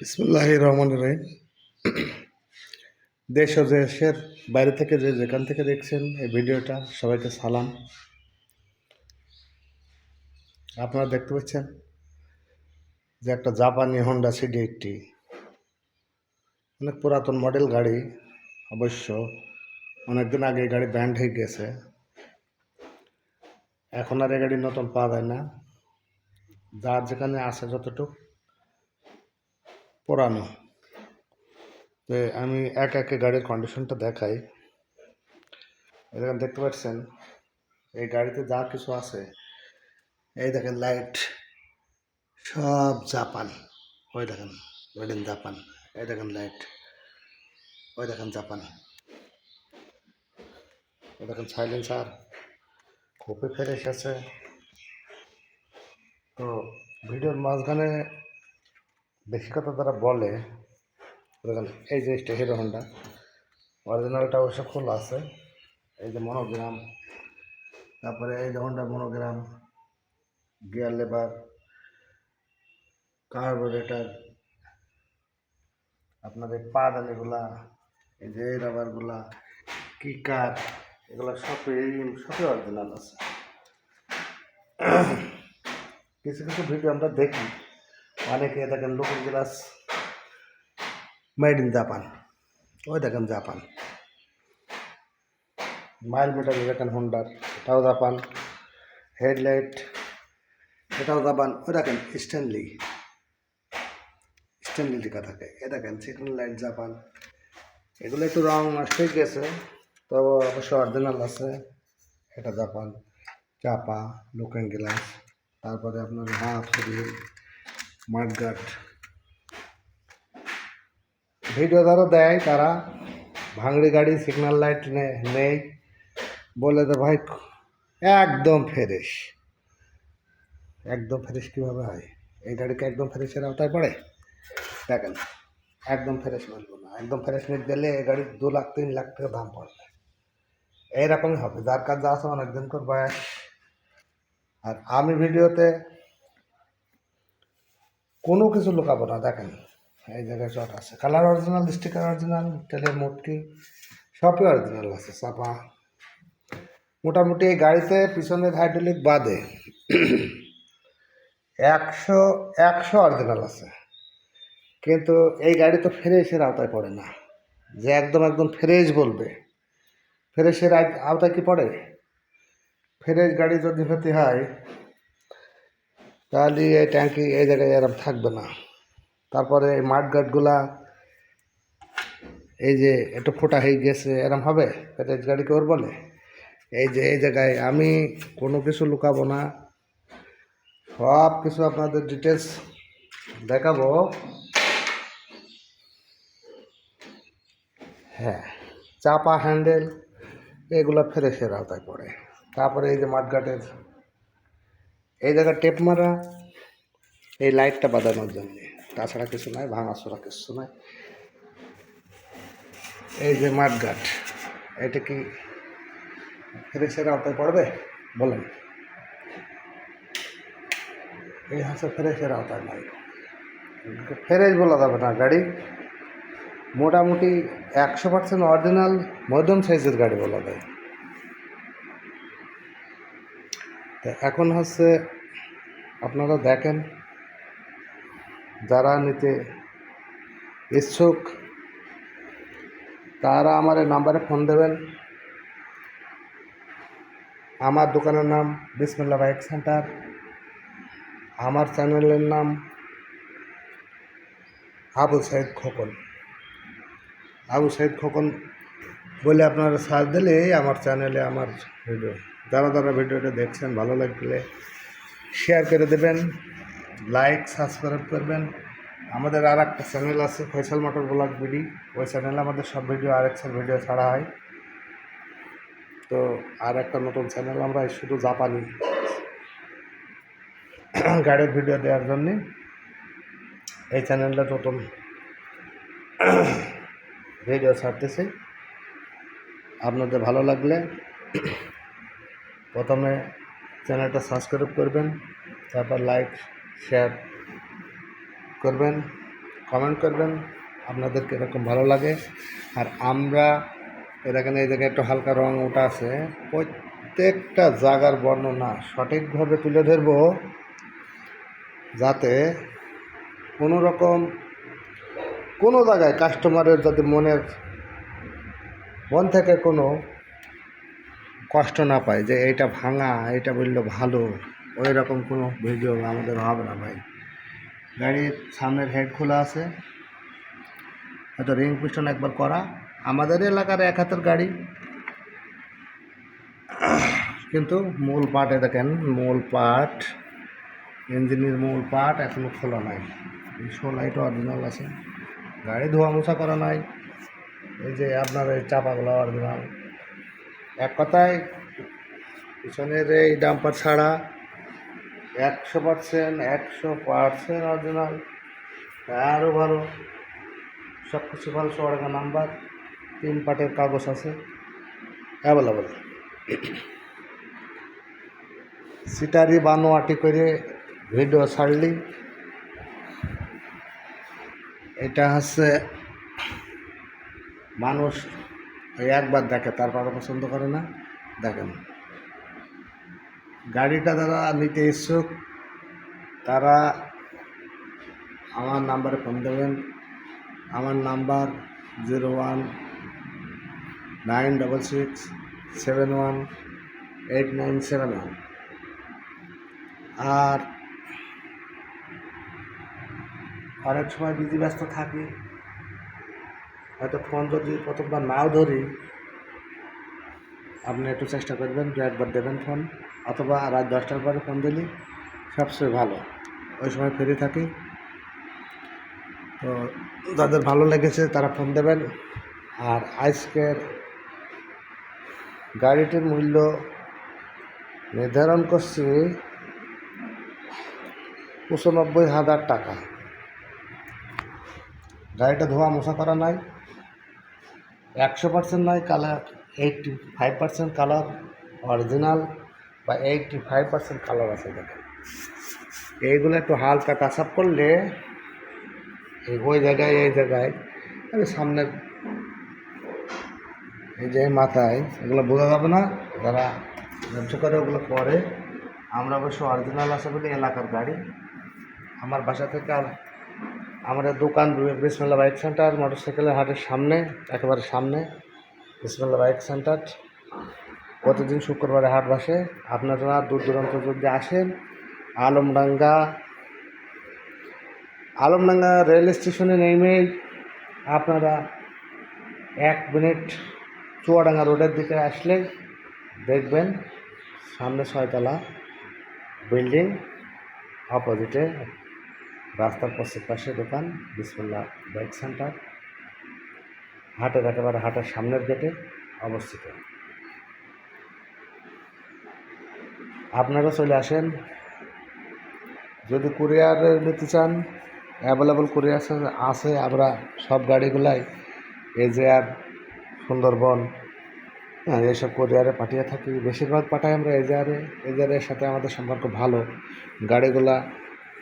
বিসমুল্লাহির রহমানির রহিম। দেশ ও দেশের বাইরে থেকে যেখান থেকে দেখছেন এই ভিডিওটা, সবাইকে সালাম। আপনারা দেখতে পাচ্ছেন যে একটা জাপানি হন্ডা সিডি80, অনেক পুরাতন মডেল গাড়ি। অবশ্য অনেকদিন আগে এই গাড়ি ব্যান্ড হয়ে গেছে, এখন আর এই গাড়ি নতুন পাওয়া যায় না। যার যেখানে আছে যতটুক পুরানো। তো আমি এক একে গাড়ির কন্ডিশনটা দেখাই। এখানে দেখতে পাচ্ছেন এই গাড়িতে যা কিছু আছে, এই দেখেন লাইট সব জাপান। ওই দেখেন মেড ইন জাপান। এই দেখেন লাইট, ওই দেখেন জাপান। ওই দেখেন সাইলেন্সার খুবই ফ্রেশ আছে। তো ভিডিওর মাঝখানে বেশি কথা তারা বলে। দেখেন এই জিনিসটা হিরো হন্ডা, অরিজিনালটা অবশ্য খোলা আছে। এই যে মনোগ্রাম, তারপরে এই যে Honda monogram, gear labour, carburettor, আপনার এই পাদানিগুলা, এই যে রাবারগুলা, কিকার, এগুলো সবই অরিজিনাল আছে। কিছু কিছু ভিডিও আমরা দেখি, অনেকে দেখেন looking glass made in Japan. ওই দেখেন জাপান। মাইল মিটার দেখেন হন্ডার, এটাও জাপান। হেডলাইট, এটাও জাপান। ওই দেখেন স্ট্যানলি লেখা থাকে। এ দেখেন সিগন্যাল লাইট জাপান। এগুলো একটু রং নষ্ট হয়ে গেছে, তবে অবশ্য অরিজিনাল আছে। এটা জাপান। চাপা, লুকিং গ্লাস, তারপরে আপনার হাফ রিল, মাঠঘাট। ভিডিও যারা দেয় তারা ভাঙড়ি গাড়ি সিগন্যাল লাইট নেই বলে, তো ভাই একদম ফ্রেশ। একদম ফ্রেশ কীভাবে হয়? এই গাড়িকে একদম ফ্রেশের আওতায় পড়ে? দেখেন একদম ফ্রেশ বলবো না, একদম ফ্রেশ নিট দিলে এই গাড়ির 2 লাখ 3 লাখ টাকা দাম পড়বে। এইরকমই হবে যার কাজ যা আছে অনেকদিন করে বয়স। আর আমি ভিডিওতে কোনো কিছু লুকাবো না। দেখেন এই জায়গায় শট আছে, কালার অরিজিনাল, স্টিকার অরিজিনাল, তেলের মোটকি সবই অরিজিনাল আছে। চাপা মোটামুটি এই গাড়িতে পিছনের হাইড্রোলিক বাদে 100 অরিজিনাল আছে। কিন্তু এই গাড়ি তো ফ্রেশের আওতায় পড়ে না। যে একদম ফ্রেশ বলবে, ফ্রেশের আওতায় কি পড়ে? ফ্রেশ গাড়ি যদি হতে হয় তাহলে এই ট্যাঙ্কি এই জায়গায় এরম থাকবে না। তারপরে এই মাঠঘাটগুলা এই যে একটু ফোটা হয়ে গেছে, এরম হবে? ফ্রেশ গাড়ি কেউ বলে? এই যে এই জায়গায় আমি কোনো কিছু লুকাবো না, সব কিছু আপনাদের ডিটেলস দেখাবো। হ্যাঁ, চাপা হ্যান্ডেল এগুলো ফ্রেশের আওতায় পড়ে। তারপরে এই যে মাঠঘাটের এই জায়গায় টেপ মারা, এই লাইটটা বাঁধানোর জন্য, তাছাড়া কিছু নয়, ভাঙাচোরা কিছু নয়। এই যে মাঠঘাট, এটা কি ফ্রেশের আওতায় পড়বে বলেন? এই হচ্ছে ফ্রেশের আওতায় নয়, ফ্রেশ বলা যাবে না। গাড়ি মোটামুটি 100% অরিজিনাল মধ্যম সাইজের গাড়ি বলা যায়। তো এখন হচ্ছে আপনারা দেখেন, যারা নিতে ইচ্ছুক তারা আমার এই নাম্বারে ফোন দেবেন। আমার দোকানের নাম বিসমিল্লাহ বাইক সেন্টার। আমার চ্যানেলের নাম আবু সাইদ খোকন। আবু সাইদ খোকন বলে আপনারা সার্চ দিলে আমার চ্যানেলে আমার ভিডিও, যারা ভিডিওটা দেখছেন ভালো লাগলে শেয়ার করে দেবেন, লাইক সাবস্ক্রাইব করবেন। আমাদের আর একটা চ্যানেল আছে ফয়সাল মোটর ব্লগ বিডি, ওই চ্যানেলে আমাদের সব ভিডিও আরেকসার ভিডিও ছাড়া হয়। তো আর একটা নতুন চ্যানেল আমরা শুধু জাপানি গাড়ির ভিডিও দেওয়ার জন্যে এই চ্যানেলটা নতুন ভিডিও ছাড়তেছি। আপনাদের ভালো লাগলে প্রথমে চ্যানেলটা সাবস্ক্রাইব করবেন, তারপর লাইক শেয়ার করবেন, কমেন্ট করবেন আপনাদের কীরকম ভালো লাগে। আর আমরা এখানে এই জায়গায় একটু হালকা রং ওটা আছে, প্রত্যেকটা জায়গার বর্ণনা সঠিকভাবে তুলে ধরব, যাতে কোনো রকম কোনো জায়গায় কাস্টমারের যদি মন থেকে কোনো কষ্ট না পায় যে এইটা ভাঙা, এইটা বললো ভালো, ওই রকম কোনো ভিডিও আমাদের হবে না ভাই। গাড়ির সামনের হেড খোলা আছে, হয়তো রিং পিস্টন একবার করা। আমাদের এলাকার এক হাতের গাড়ি, কিন্তু মূল পার্টে দেখেন, মূল পার্ট, ইঞ্জিনের মূল পার্ট এখনও খোলা নাই। শো লাইট অরিজিনাল আছে, গাড়ি ধোয়া মোছা করা নাই। এই যে আপনার এই চাপাগুলো অরিজিনাল। এক কথায় পিছনের এই ডাম্পার ছাড়া 100% অরিজিনাল, আরও ভালো, সব কিছু ভালো। 100 টাকা নাম্বার, 3 পার্টের কাগজ আছে অ্যাভেলেবল। সিটারি বানোয়াটি করে ভিডিও ছাড়লি, এটা হচ্ছে মানুষ একবার দেখে তারপরে পছন্দ করে না। দেখেন, গাড়িটা যারা নিতে ইচ্ছুক তারা আমার নাম্বারে ফোন দেবেন। আমার নাম্বার 0196671891। আর অনেক সময় বিজি ব্যস্ত থাকি, হয়তো ফোন যদি প্রথমবার নাও ধরি, আপনি একটু চেষ্টা করবেন, 2-1বার দেবেন ফোন, অথবা রাত 10টার পরে ফোন দিলে সবচেয়ে ভালো, ওই সময় ফ্রি থাকি। তো যাদের ভালো লেগেছে তারা ফোন দেবেন। আর আজকের গাড়িটির মূল্য নির্ধারণ করছি 95,000 টাকা। গাড়িটা ধোয়া মোছা করা নাই, 100% নাই, কালার 85% কালার অরিজিনাল, বা 85% কালার আছে। দেখেন, এইগুলো একটু হালকা টাচ আপ করলে ওই জায়গায় এই জায়গায় সামনের এই যে মাথায় এগুলো বোঝা যাবে না। যারা ব্যবসা করে ওগুলো করে, আমরা অবশ্য অরিজিনাল আছে বলে এলাকার গাড়ি। আমার বাসা থেকে আমাদের দোকান বিসমিল্লাহ বাইক সেন্টার, মোটরসাইকেলের হাটের সামনে, একেবারে সামনে বিসমিল্লাহ বাইক সেন্টার। প্রতিদিন শুক্রবারে হাট বসে। আপনারা দূর দূরান্ত যদি আসেন, আলমডাঙ্গা রেল স্টেশনে নেমেই আপনারা 1 মিনিট চুয়াডাঙ্গা রোডের দিকে আসলে দেখবেন সামনে 6তলা বিল্ডিং, অপোজিটে রাস্তার পশ্চিম পাশে দোকান বিসমিল্লাহ বাইক সেন্টার, হাটের একেবারে হাটের সামনের গেটে অবস্থিত। আপনারা চলে আসেন। যদি কুরিয়ার নিতে চান, অ্যাভেলেবল কুরিয়ার আছে। আমরা সব গাড়িগুলাই এজেআর, সুন্দরবন, এইসব কুরিয়ারে পাঠিয়ে থাকি। বেশিরভাগ পাঠাই আমরা এজেআরের সাথে আমাদের সম্পর্ক ভালো। গাড়িগুলা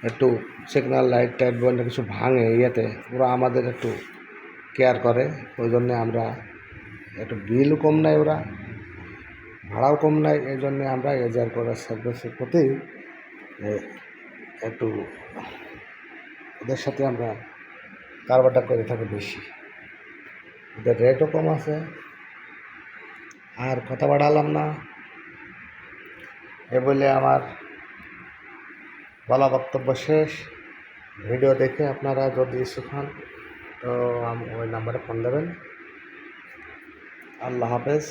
একটু সিগন্যাল লাইট টাইট বললে কিছু ভাঙে, ওরা আমাদের একটু কেয়ার করে। ওই জন্যে আমরা একটু বিলও কম নেয়, ওরা ভাড়াও কম নেয়। এই জন্যে আমরা এজেআর করার সার্ভিসের প্রতি একটু ওদের সাথে আমরা কারবারটা করে থাকি বেশি। ওদের রেটও কম আছে। আর কথা বাড়ালাম না, এ বলে আমার বলা বক্তব্য শেষ। ভিডিও দেখে আপনারা যদি ইচ্ছুক হন তো ওই নাম্বারে ফোন দেবেন। আল্লাহ হাফেজ।